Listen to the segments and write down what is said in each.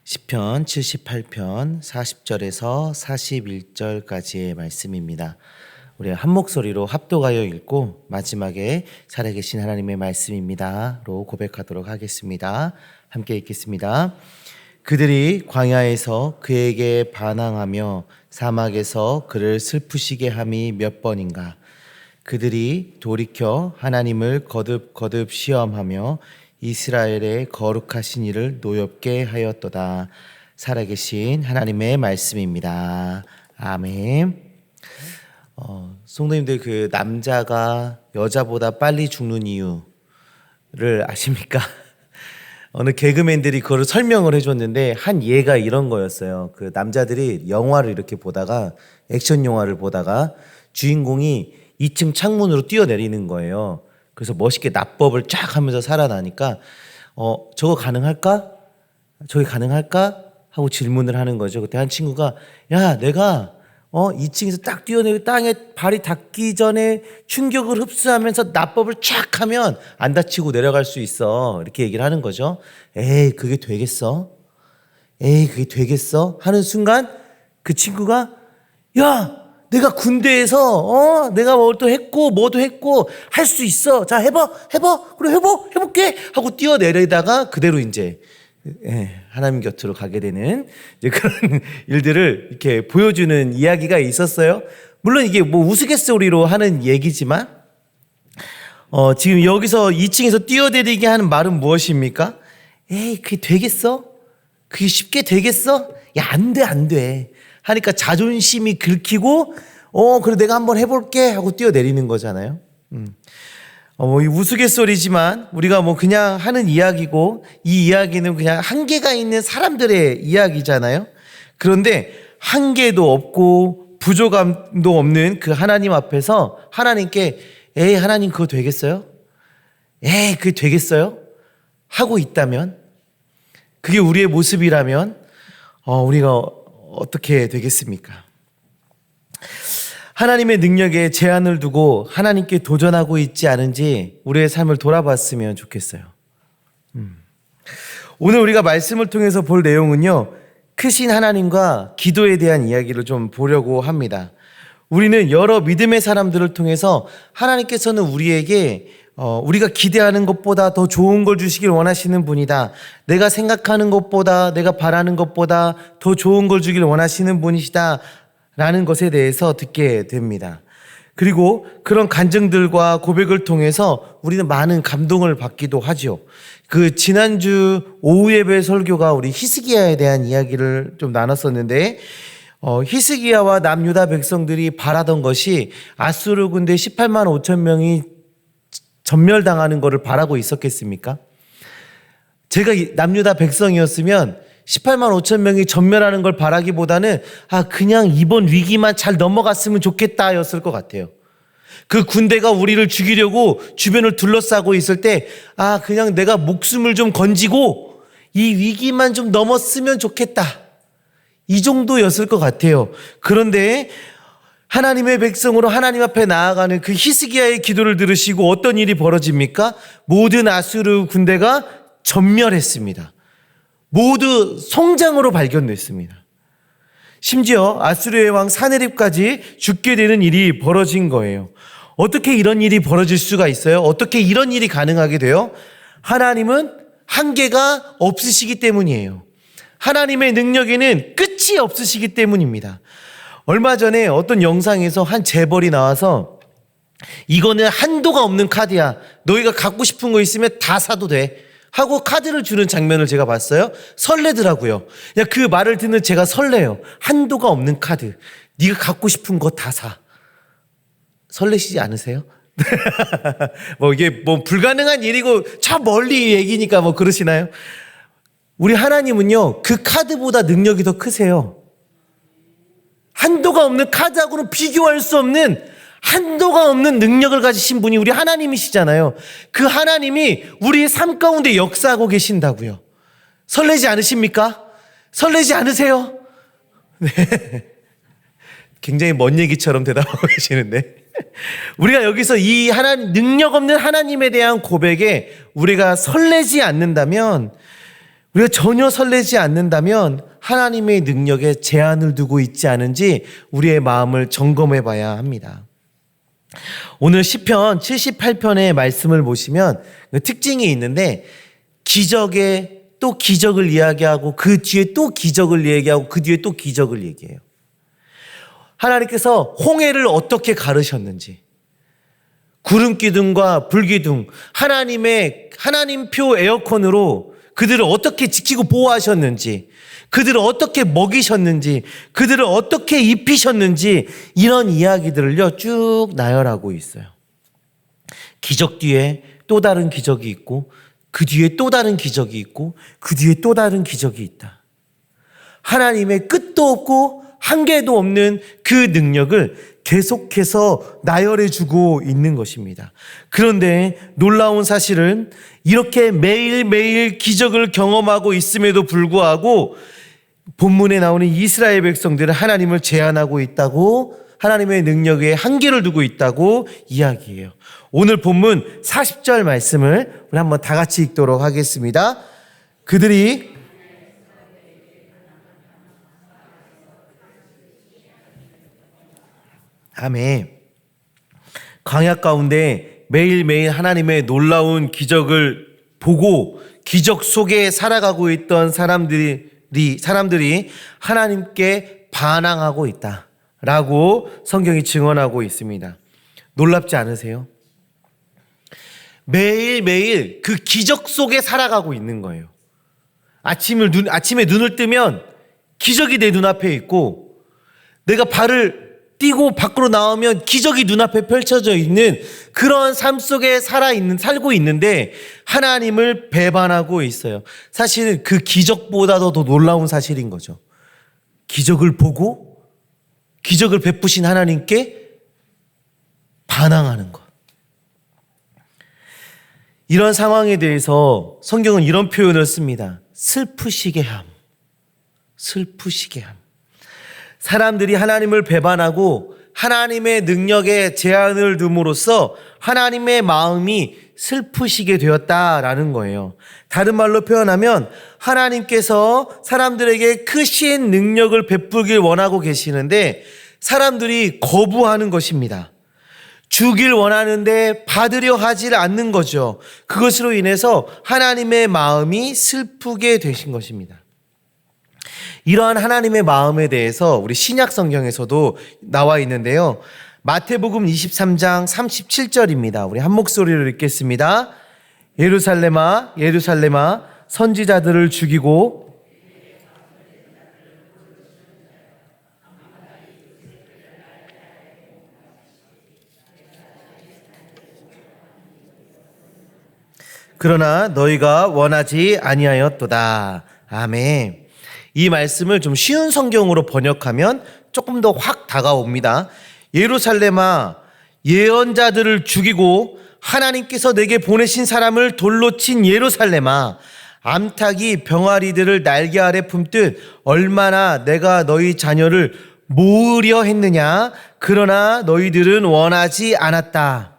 시편 78편 40절에서 41절까지의 말씀입니다. 우리 한 목소리로 합독하여 읽고 마지막에 살아계신 하나님의 말씀입니다로 고백하도록 하겠습니다. 함께 읽겠습니다. 그들이 광야에서 그에게 반항하며 사막에서 그를 슬프시게 함이 몇 번인가. 그들이 돌이켜 하나님을 거듭 시험하며 이스라엘의 거룩하신 이를 노엽게 하였도다. 살아계신 하나님의 말씀입니다. 아멘. 성도님들, 그 남자가 여자보다 빨리 죽는 이유를 아십니까? 어느 개그맨들이 그걸 설명을 해줬는데 한 예가 이런 거였어요. 그 남자들이 영화를 이렇게 보다가, 액션 영화를 보다가 주인공이 2층 창문으로 뛰어내리는 거예요. 그래서 멋있게 납법을 쫙 하면서 살아나니까 저거 가능할까? 저게 가능할까? 하고 질문을 하는 거죠. 그때 한 친구가, 야, 내가 2층에서 딱 뛰어내리고 땅에 발이 닿기 전에 충격을 흡수하면서 납법을 쫙 하면 안 다치고 내려갈 수 있어. 이렇게 얘기를 하는 거죠. 에이, 그게 되겠어? 에이, 그게 되겠어? 하는 순간 그 친구가, 야, 내가 군대에서 내가 뭐도 했고 뭐도 했고 할 수 있어. 자, 해봐. 그래, 해볼게 하고 뛰어내리다가 그대로 이제 하나님 곁으로 가게 되는 이제 그런 일들을 이렇게 보여주는 이야기가 있었어요. 물론 이게 뭐 우스갯소리로 하는 얘기지만 지금 여기서 2층에서 뛰어내리게 하는 말은 무엇입니까? 에이, 그게 되겠어? 그게 쉽게 되겠어? 야, 안 돼. 하니까 자존심이 긁히고 그래 내가 한번 해볼게 하고 뛰어내리는 거잖아요. 이 우스갯소리지만 우리가 뭐 그냥 하는 이야기고, 이 이야기는 그냥 한계가 있는 사람들의 이야기잖아요. 그런데 한계도 없고 부족함도 없는 그 하나님 앞에서 하나님께 에이, 하나님 그거 되겠어요? 에이, 그게 되겠어요? 하고 있다면, 그게 우리의 모습이라면 우리가 어떻게 되겠습니까? 하나님의 능력에 제한을 두고 하나님께 도전하고 있지 않은지 우리의 삶을 돌아봤으면 좋겠어요. 오늘 우리가 말씀을 통해서 볼 내용은요, 크신 하나님과 기도에 대한 이야기를 좀 보려고 합니다. 우리는 여러 믿음의 사람들을 통해서 하나님께서는 우리에게 우리가 기대하는 것보다 더 좋은 걸 주시길 원하시는 분이다. 내가 생각하는 것보다, 내가 바라는 것보다 더 좋은 걸 주길 원하시는 분이시다 라는 것에 대해서 듣게 됩니다. 그리고 그런 간증들과 고백을 통해서 우리는 많은 감동을 받기도 하죠. 그 지난주 오후 예배 설교가 우리 히스기야에 대한 이야기를 좀 나눴었는데, 히스기야와 남유다 백성들이 바라던 것이 아수르 군대 18만 5천 명이 전멸당하는 것을 바라고 있었겠습니까? 제가 남유다 백성이었으면 18만 5천 명이 전멸하는 걸 바라기보다는 그냥 이번 위기만 잘 넘어갔으면 좋겠다 였을 것 같아요. 그 군대가 우리를 죽이려고 주변을 둘러싸고 있을 때 그냥 내가 목숨을 좀 건지고 이 위기만 좀 넘었으면 좋겠다, 이 정도였을 것 같아요. 그런데 하나님의 백성으로 하나님 앞에 나아가는 그 히스기야의 기도를 들으시고 어떤 일이 벌어집니까? 모든 아수르 군대가 전멸했습니다. 모두 송장으로 발견됐습니다. 심지어 아수르의 왕 사네립까지 죽게 되는 일이 벌어진 거예요. 어떻게 이런 일이 벌어질 수가 있어요? 어떻게 이런 일이 가능하게 돼요? 하나님은 한계가 없으시기 때문이에요. 하나님의 능력에는 끝이 없으시기 때문입니다. 얼마 전에 어떤 영상에서 한 재벌이 나와서 이거는 한도가 없는 카드야, 너희가 갖고 싶은 거 있으면 다 사도 돼 하고 카드를 주는 장면을 제가 봤어요. 설레더라고요. 그 말을 듣는 제가 설레요. 한도가 없는 카드, 네가 갖고 싶은 거 다 사. 설레시지 않으세요? 이게 불가능한 일이고 저 멀리 얘기니까 그러시나요? 우리 하나님은요, 그 카드보다 능력이 더 크세요. 한도가 없는 카드하고는 비교할 수 없는 한도가 없는 능력을 가지신 분이 우리 하나님이시잖아요. 그 하나님이 우리의 삶 가운데 역사하고 계신다고요. 설레지 않으십니까? 설레지 않으세요? 네. 굉장히 먼 얘기처럼 대답하고 계시는데, 우리가 여기서 이 하나님, 능력 없는 하나님에 대한 고백에 우리가 설레지 않는다면 우리가 전혀 설레지 않는다면 하나님의 능력에 제한을 두고 있지 않은지 우리의 마음을 점검해 봐야 합니다. 오늘 시편 78편의 말씀을 보시면 특징이 있는데 기적에 또 기적을 이야기하고 그 뒤에 또 기적을 얘기하고 그 뒤에 또 기적을 얘기해요. 하나님께서 홍해를 어떻게 가르셨는지, 구름기둥과 불기둥, 하나님표 에어컨으로 그들을 어떻게 지키고 보호하셨는지, 그들을 어떻게 먹이셨는지, 그들을 어떻게 입히셨는지 이런 이야기들을요 쭉 나열하고 있어요. 기적 뒤에 또 다른 기적이 있고 그 뒤에 또 다른 기적이 있고 그 뒤에 또 다른 기적이 있다. 하나님의 끝도 없고 한계도 없는 그 능력을 계속해서 나열해주고 있는 것입니다. 그런데 놀라운 사실은 이렇게 매일매일 기적을 경험하고 있음에도 불구하고 본문에 나오는 이스라엘 백성들은 하나님을 제한하고 있다고, 하나님의 능력에 한계를 두고 있다고 이야기해요. 오늘 본문 40절 말씀을 우리 한번 다 같이 읽도록 하겠습니다. 그들이 아멘. 광야 가운데 매일매일 하나님의 놀라운 기적을 보고 기적 속에 살아가고 있던 사람들이 하나님께 반항하고 있다라고 성경이 증언하고 있습니다. 놀랍지 않으세요? 매일매일 그 기적 속에 살아가고 있는 거예요. 아침에 눈을 뜨면 기적이 내 눈앞에 있고, 내가 발을 뛰고 밖으로 나오면 기적이 눈앞에 펼쳐져 있는 그런 삶 속에 살고 있는데 하나님을 배반하고 있어요. 사실은 그 기적보다도 더 놀라운 사실인 거죠. 기적을 보고 기적을 베푸신 하나님께 반항하는 것. 이런 상황에 대해서 성경은 이런 표현을 씁니다. 슬프시게 함. 슬프시게 함. 사람들이 하나님을 배반하고 하나님의 능력에 제한을 둠으로써 하나님의 마음이 슬프시게 되었다라는 거예요. 다른 말로 표현하면 하나님께서 사람들에게 크신 능력을 베풀길 원하고 계시는데 사람들이 거부하는 것입니다. 주길 원하는데 받으려 하지 않는 거죠. 그것으로 인해서 하나님의 마음이 슬프게 되신 것입니다. 이러한 하나님의 마음에 대해서 우리 신약 성경에서도 나와 있는데요. 마태복음 23장 37절입니다. 우리 한 목소리로 읽겠습니다. 예루살렘아, 예루살렘아, 선지자들을 죽이고 그러나 너희가 원하지 아니하였도다. 아멘. 이 말씀을 좀 쉬운 성경으로 번역하면 조금 더 확 다가옵니다. 예루살렘아, 예언자들을 죽이고 하나님께서 내게 보내신 사람을 돌로 친 예루살렘아, 암탉이 병아리들을 날개 아래 품듯 얼마나 내가 너희 자녀를 모으려 했느냐. 그러나 너희들은 원하지 않았다.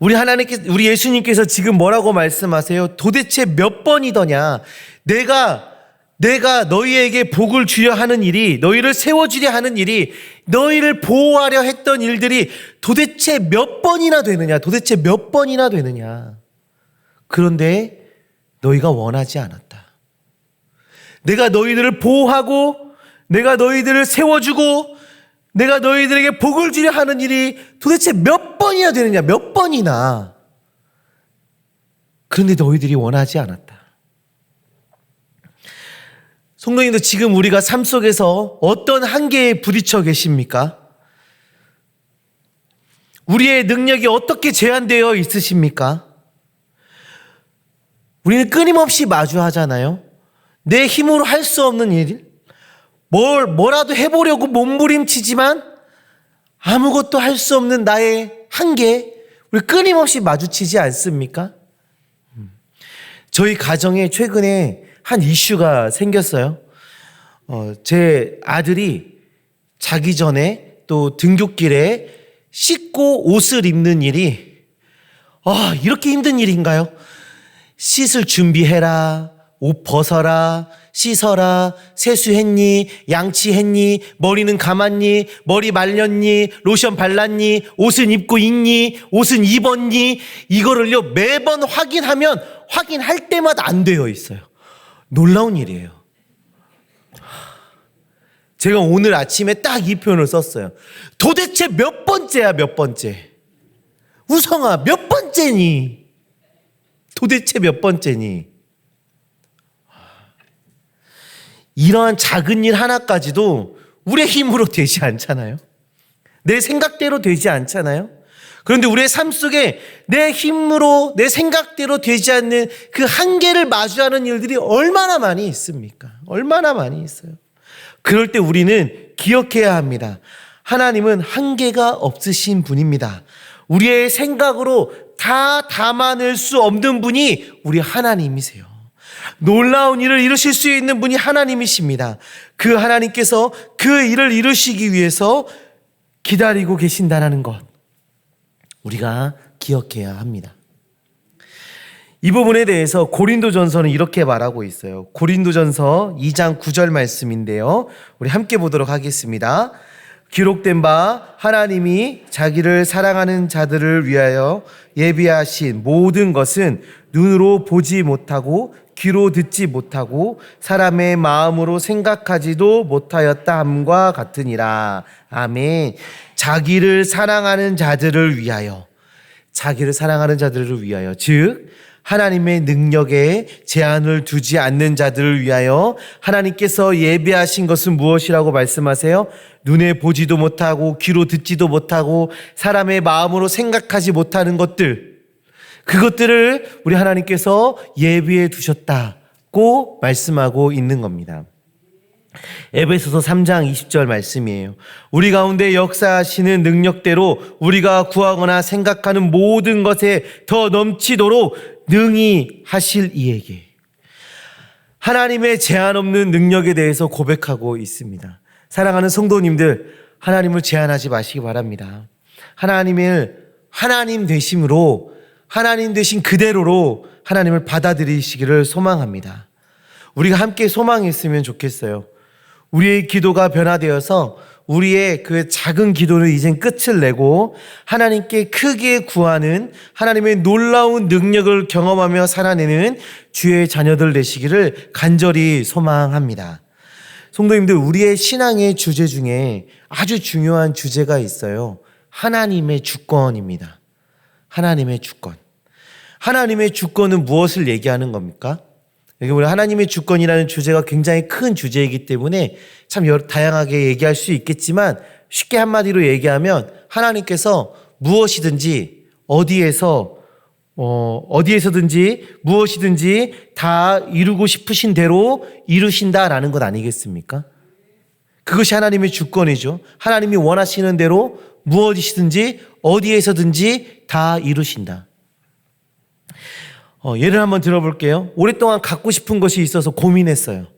우리 예수님께서 지금 뭐라고 말씀하세요? 도대체 몇 번이더냐? 내가 너희에게 복을 주려 하는 일이, 너희를 세워주려 하는 일이, 너희를 보호하려 했던 일들이 도대체 몇 번이나 되느냐? 도대체 몇 번이나 되느냐? 그런데 너희가 원하지 않았다. 내가 너희들을 보호하고, 내가 너희들을 세워주고, 내가 너희들에게 복을 주려 하는 일이 도대체 몇 번이나 되느냐? 몇 번이나. 그런데 너희들이 원하지 않았다. 성도님도 지금 우리가 삶 속에서 어떤 한계에 부딪혀 계십니까? 우리의 능력이 어떻게 제한되어 있으십니까? 우리는 끊임없이 마주하잖아요. 내 힘으로 할 수 없는 일, 뭐라도 해보려고 몸부림치지만 아무것도 할 수 없는 나의 한계, 우리 끊임없이 마주치지 않습니까? 저희 가정에 최근에 한 이슈가 생겼어요. 제 아들이 자기 전에 또 등굣길에 씻고 옷을 입는 일이 이렇게 힘든 일인가요? 씻을 준비해라, 옷 벗어라, 씻어라, 세수했니, 양치했니, 머리는 감았니, 머리 말렸니, 로션 발랐니, 옷은 입고 있니, 옷은 입었니, 이거를요 매번 확인하면 확인할 때마다 안 되어 있어요. 놀라운 일이에요. 제가 오늘 아침에 딱 이 표현을 썼어요. 도대체 몇 번째야, 몇 번째? 우성아, 몇 번째니? 도대체 몇 번째니? 이러한 작은 일 하나까지도 우리의 힘으로 되지 않잖아요. 내 생각대로 되지 않잖아요. 그런데 우리의 삶 속에 내 힘으로, 내 생각대로 되지 않는 그 한계를 마주하는 일들이 얼마나 많이 있습니까? 얼마나 많이 있어요. 그럴 때 우리는 기억해야 합니다. 하나님은 한계가 없으신 분입니다. 우리의 생각으로 다 담아낼 수 없는 분이 우리 하나님이세요. 놀라운 일을 이루실 수 있는 분이 하나님이십니다. 그 하나님께서 그 일을 이루시기 위해서 기다리고 계신다는 것, 우리가 기억해야 합니다. 이 부분에 대해서 고린도전서는 이렇게 말하고 있어요. 고린도전서 2장 9절 말씀인데요. 우리 함께 보도록 하겠습니다. 기록된 바 하나님이 자기를 사랑하는 자들을 위하여 예비하신 모든 것은 눈으로 보지 못하고 귀로 듣지 못하고 사람의 마음으로 생각하지도 못하였다 함과 같으니라. 아멘. 자기를 사랑하는 자들을 위하여, 자기를 사랑하는 자들을 위하여, 즉 하나님의 능력에 제한을 두지 않는 자들을 위하여 하나님께서 예비하신 것은 무엇이라고 말씀하세요? 눈에 보지도 못하고 귀로 듣지도 못하고 사람의 마음으로 생각하지 못하는 것들, 그것들을 우리 하나님께서 예비해 두셨다고 말씀하고 있는 겁니다. 에베소서 3장 20절 말씀이에요. 우리 가운데 역사하시는 능력대로 우리가 구하거나 생각하는 모든 것에 더 넘치도록 능히 하실 이에게. 하나님의 제한 없는 능력에 대해서 고백하고 있습니다. 사랑하는 성도님들, 하나님을 제한하지 마시기 바랍니다. 하나님을 하나님 되심으로, 하나님 되신 그대로로 하나님을 받아들이시기를 소망합니다. 우리가 함께 소망했으면 좋겠어요. 우리의 기도가 변화되어서 우리의 그 작은 기도는 이젠 끝을 내고 하나님께 크게 구하는, 하나님의 놀라운 능력을 경험하며 살아내는 주의 자녀들 되시기를 간절히 소망합니다. 성도님들, 우리의 신앙의 주제 중에 아주 중요한 주제가 있어요. 하나님의 주권입니다. 하나님의 주권. 하나님의 주권은 무엇을 얘기하는 겁니까? 여기 우리 하나님의 주권이라는 주제가 굉장히 큰 주제이기 때문에 참 다양하게 얘기할 수 있겠지만, 쉽게 한마디로 얘기하면 하나님께서 무엇이든지 어디에서든지 무엇이든지 다 이루고 싶으신 대로 이루신다라는 것 아니겠습니까? 그것이 하나님의 주권이죠. 하나님이 원하시는 대로 무엇이든지 어디에서든지 다 이루신다. 예를 한번 들어볼게요. 오랫동안 갖고 싶은 것이 있어서 고민했어요.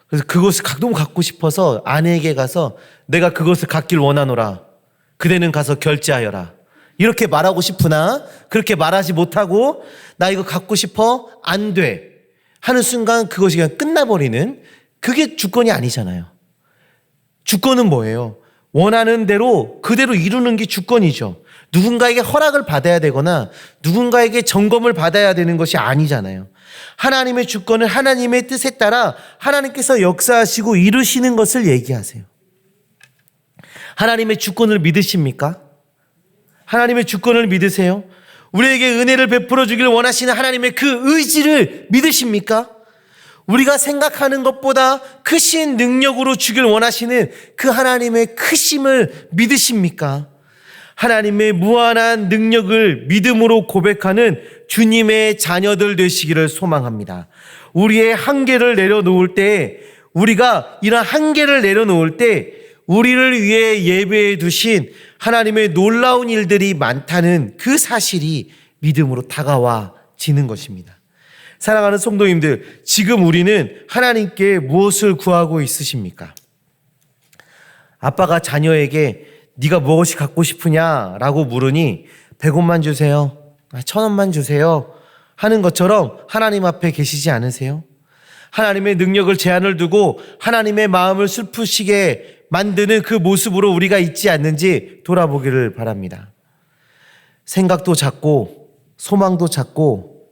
그래서 그것을 너무 갖고 싶어서 아내에게 가서 내가 그것을 갖길 원하노라. 그대는 가서 결제하여라. 이렇게 말하고 싶으나 그렇게 말하지 못하고 나 이거 갖고 싶어? 안 돼. 하는 순간 그것이 그냥 끝나버리는, 그게 주권이 아니잖아요. 주권은 뭐예요? 원하는 대로 그대로 이루는 게 주권이죠. 누군가에게 허락을 받아야 되거나 누군가에게 점검을 받아야 되는 것이 아니잖아요. 하나님의 주권은 하나님의 뜻에 따라 하나님께서 역사하시고 이루시는 것을 얘기하세요. 하나님의 주권을 믿으십니까? 하나님의 주권을 믿으세요? 우리에게 은혜를 베풀어 주기를 원하시는 하나님의 그 의지를 믿으십니까? 우리가 생각하는 것보다 크신 능력으로 주길 원하시는 그 하나님의 크심을 믿으십니까? 하나님의 무한한 능력을 믿음으로 고백하는 주님의 자녀들 되시기를 소망합니다. 우리의 한계를 내려놓을 때, 우리가 이런 한계를 내려놓을 때 우리를 위해 예배해 두신 하나님의 놀라운 일들이 많다는 그 사실이 믿음으로 다가와지는 것입니다. 사랑하는 성도님들, 지금 우리는 하나님께 무엇을 구하고 있으십니까? 아빠가 자녀에게 네가 무엇이 갖고 싶으냐라고 물으니 100원만 주세요, 1000원만 주세요 하는 것처럼 하나님 앞에 계시지 않으세요? 하나님의 능력을 제한을 두고 하나님의 마음을 슬프시게 만드는 그 모습으로 우리가 있지 않는지 돌아보기를 바랍니다. 생각도 작고 소망도 작고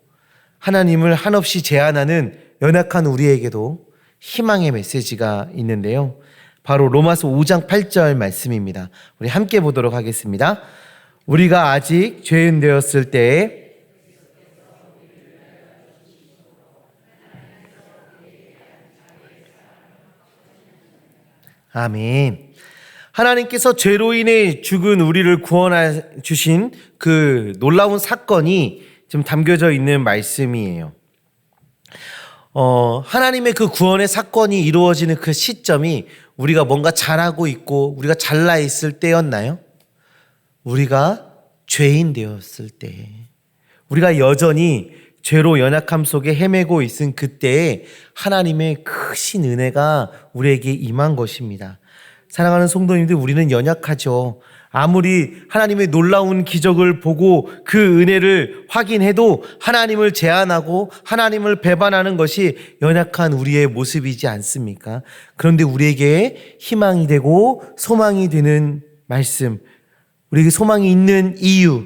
하나님을 한없이 제한하는 연약한 우리에게도 희망의 메시지가 있는데요. 바로 로마서 5장 8절 말씀입니다. 우리 함께 보도록 하겠습니다. 우리가 아직 죄인 되었을 때에 아멘. 하나님께서 죄로 인해 죽은 우리를 구원해 주신 그 놀라운 사건이 지금 담겨져 있는 말씀이에요. 하나님의 그 구원의 사건이 이루어지는 그 시점이 우리가 뭔가 잘하고 있고 우리가 잘나 있을 때였나요? 우리가 죄인 되었을 때, 우리가 여전히 죄로 연약함 속에 헤매고 있은 그때에 하나님의 크신 은혜가 우리에게 임한 것입니다. 사랑하는 성도님들, 우리는 연약하죠. 아무리 하나님의 놀라운 기적을 보고 그 은혜를 확인해도 하나님을 제한하고 하나님을 배반하는 것이 연약한 우리의 모습이지 않습니까? 그런데 우리에게 희망이 되고 소망이 되는 말씀, 우리에게 소망이 있는 이유,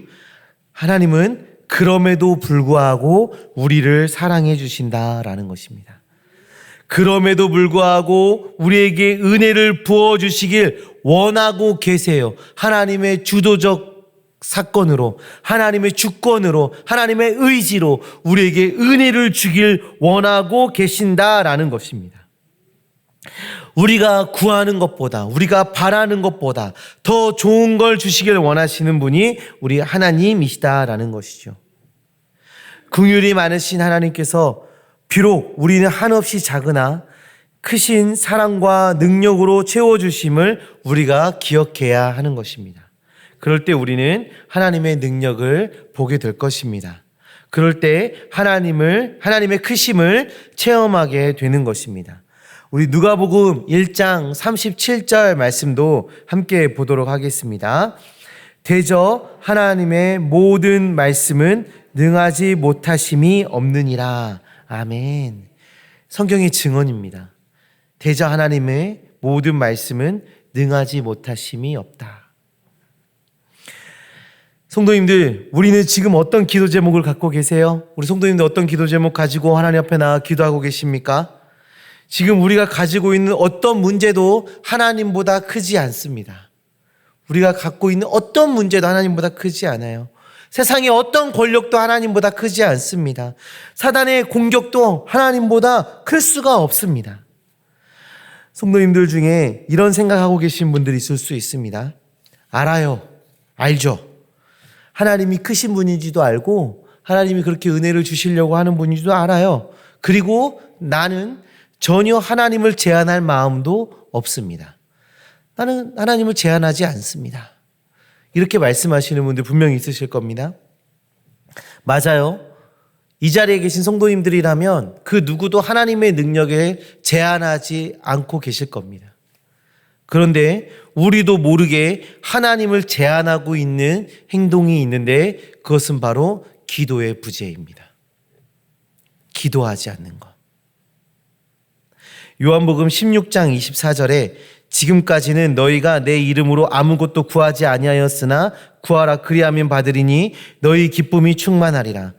하나님은 그럼에도 불구하고 우리를 사랑해 주신다라는 것입니다. 그럼에도 불구하고 우리에게 은혜를 부어주시길 원하고 계세요. 하나님의 주도적 사건으로, 하나님의 주권으로, 하나님의 의지로 우리에게 은혜를 주길 원하고 계신다라는 것입니다. 우리가 구하는 것보다, 우리가 바라는 것보다 더 좋은 걸 주시길 원하시는 분이 우리 하나님이시다라는 것이죠. 긍휼이 많으신 하나님께서 비록 우리는 한없이 작으나 크신 사랑과 능력으로 채워주심을 우리가 기억해야 하는 것입니다. 그럴 때 우리는 하나님의 능력을 보게 될 것입니다. 그럴 때 하나님의 크심을 체험하게 되는 것입니다. 우리 누가복음 1장 37절 말씀도 함께 보도록 하겠습니다. 대저 하나님의 모든 말씀은 능하지 못하심이 없느니라. 아멘. 성경의 증언입니다. 대저 하나님의 모든 말씀은 능하지 못하심이 없다. 성도님들, 우리는 지금 어떤 기도 제목을 갖고 계세요? 우리 성도님들 어떤 기도 제목 가지고 하나님 앞에 나가 기도하고 계십니까? 지금 우리가 가지고 있는 어떤 문제도 하나님보다 크지 않습니다. 우리가 갖고 있는 어떤 문제도 하나님보다 크지 않아요. 세상의 어떤 권력도 하나님보다 크지 않습니다. 사단의 공격도 하나님보다 클 수가 없습니다. 성도님들 중에 이런 생각하고 계신 분들이 있을 수 있습니다. 알죠. 하나님이 크신 분인지도 알고 하나님이 그렇게 은혜를 주시려고 하는 분인지도 알아요. 그리고 나는 전혀 하나님을 제한할 마음도 없습니다. 나는 하나님을 제한하지 않습니다. 이렇게 말씀하시는 분들 분명히 있으실 겁니다. 맞아요. 이 자리에 계신 성도님들이라면 그 누구도 하나님의 능력에 제한하지 않고 계실 겁니다. 그런데 우리도 모르게 하나님을 제한하고 있는 행동이 있는데 그것은 바로 기도의 부재입니다. 기도하지 않는 것. 요한복음 16장 24절에 지금까지는 너희가 내 이름으로 아무것도 구하지 아니하였으나 구하라 그리하면 받으리니 너희 기쁨이 충만하리라.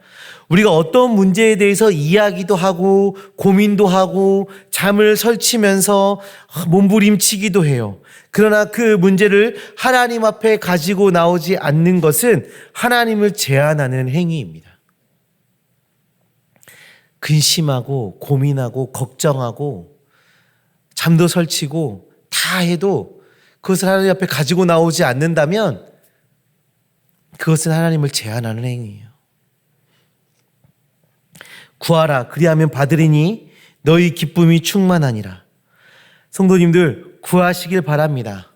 우리가 어떤 문제에 대해서 이야기도 하고 고민도 하고 잠을 설치면서 몸부림치기도 해요. 그러나 그 문제를 하나님 앞에 가지고 나오지 않는 것은 하나님을 제한하는 행위입니다. 근심하고 고민하고 걱정하고 잠도 설치고 다 해도 그것을 하나님 앞에 가지고 나오지 않는다면 그것은 하나님을 제한하는 행위예요. 구하라 그리하면 받으리니 너희 기쁨이 충만하니라. 성도님들 구하시길 바랍니다.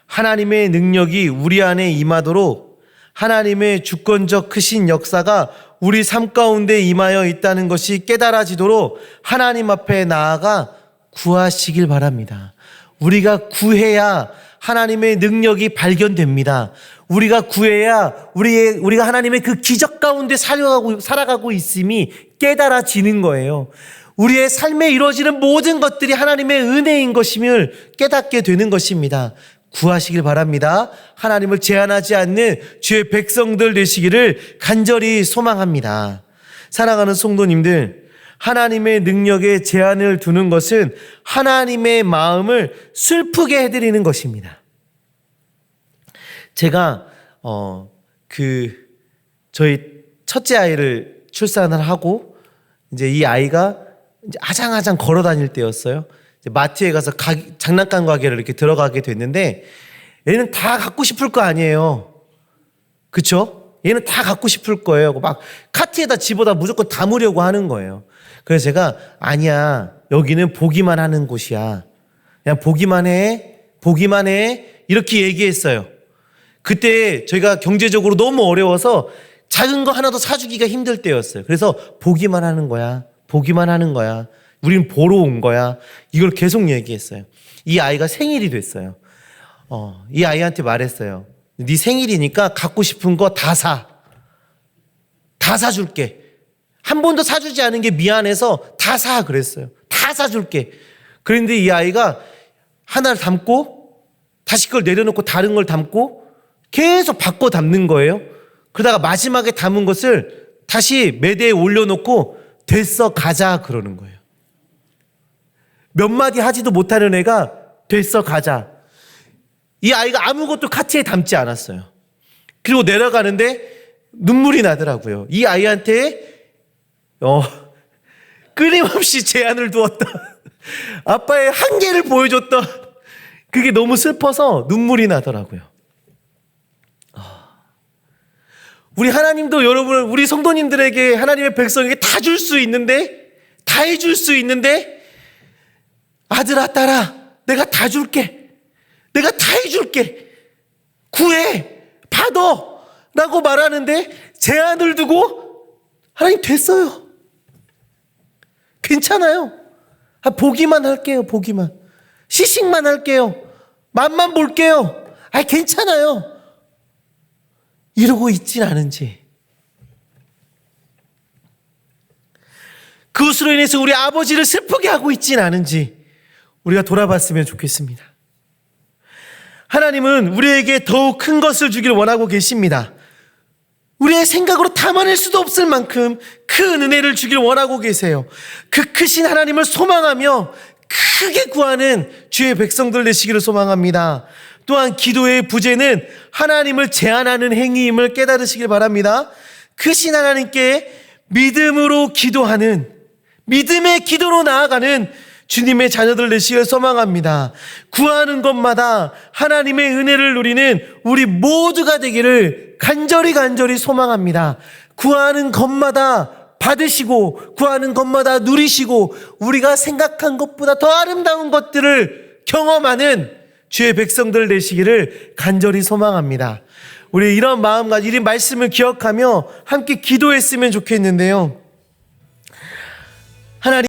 하나님의 능력이 우리 안에 임하도록 하나님의 주권적 크신 역사가 우리 삶 가운데 임하여 있다는 것이 깨달아지도록 하나님 앞에 나아가 구하시길 바랍니다. 우리가 구해야 하나님의 능력이 발견됩니다. 우리가 구해야 우리가 하나님의 그 기적 가운데 살아가고 있음이 깨달아지는 거예요. 우리의 삶에 이루어지는 모든 것들이 하나님의 은혜인 것임을 깨닫게 되는 것입니다. 구하시길 바랍니다. 하나님을 제한하지 않는 주의 백성들 되시기를 간절히 소망합니다. 사랑하는 성도님들, 하나님의 능력에 제한을 두는 것은 하나님의 마음을 슬프게 해드리는 것입니다. 제가 저희 첫째 아이를 출산을 하고 이제 이 아이가 이제 아장아장 걸어 다닐 때였어요. 이제 마트에 가서 장난감 가게를 이렇게 들어가게 됐는데 얘는 다 갖고 싶을 거 아니에요. 그쵸? 얘는 다 갖고 싶을 거예요. 막 카트에다 집어다 무조건 담으려고 하는 거예요. 그래서 제가 아니야, 여기는 보기만 하는 곳이야. 그냥 보기만 해 이렇게 얘기했어요. 그때 저희가 경제적으로 너무 어려워서 작은 거 하나도 사주기가 힘들 때였어요. 그래서 보기만 하는 거야. 우린 보러 온 거야. 이걸 계속 얘기했어요. 이 아이가 생일이 됐어요. 이 아이한테 말했어요. 네 생일이니까 갖고 싶은 거 다 사줄게. 한 번도 사주지 않은 게 미안해서 다 사 그랬어요. 다 사줄게. 그런데 이 아이가 하나를 담고 다시 그걸 내려놓고 다른 걸 담고 계속 바꿔 담는 거예요. 그러다가 마지막에 담은 것을 다시 매대에 올려놓고 됐어 가자 그러는 거예요. 몇 마디 하지도 못하는 애가 됐어 가자. 이 아이가 아무것도 카트에 담지 않았어요. 그리고 내려가는데 눈물이 나더라고요. 이 아이한테 끊임없이 제한을 두었다. 아빠의 한계를 보여줬다. 그게 너무 슬퍼서 눈물이 나더라고요. 우리 하나님도 여러분, 우리 성도님들에게, 하나님의 백성에게 다 줄 수 있는데, 다 해줄 수 있는데, 아들아, 딸아, 내가 다 줄게. 내가 다 해줄게. 구해. 받아. 라고 말하는데, 제한을 두고, 하나님 됐어요. 괜찮아요. 보기만 할게요, 보기만. 시식만 할게요. 맛만 볼게요. 괜찮아요. 이러고 있진 않은지, 그것으로 인해서 우리 아버지를 슬프게 하고 있진 않은지 우리가 돌아봤으면 좋겠습니다. 하나님은 우리에게 더욱 큰 것을 주기를 원하고 계십니다. 우리의 생각으로 담아낼 수도 없을 만큼 큰 은혜를 주기를 원하고 계세요. 그 크신 하나님을 소망하며 크게 구하는 주의 백성들 되시기를 소망합니다. 또한 기도의 부재는 하나님을 제한하는 행위임을 깨달으시길 바랍니다. 크신 하나님께 믿음으로 기도하는, 믿음의 기도로 나아가는 주님의 자녀들 되시기를 소망합니다. 구하는 것마다 하나님의 은혜를 누리는 우리 모두가 되기를 간절히 소망합니다. 구하는 것마다 받으시고, 구하는 것마다 누리시고, 우리가 생각한 것보다 더 아름다운 것들을 경험하는 주의 백성들 되시기를 간절히 소망합니다. 우리 이런 마음가짐, 이 말씀을 기억하며 함께 기도했으면 좋겠는데요. 하나님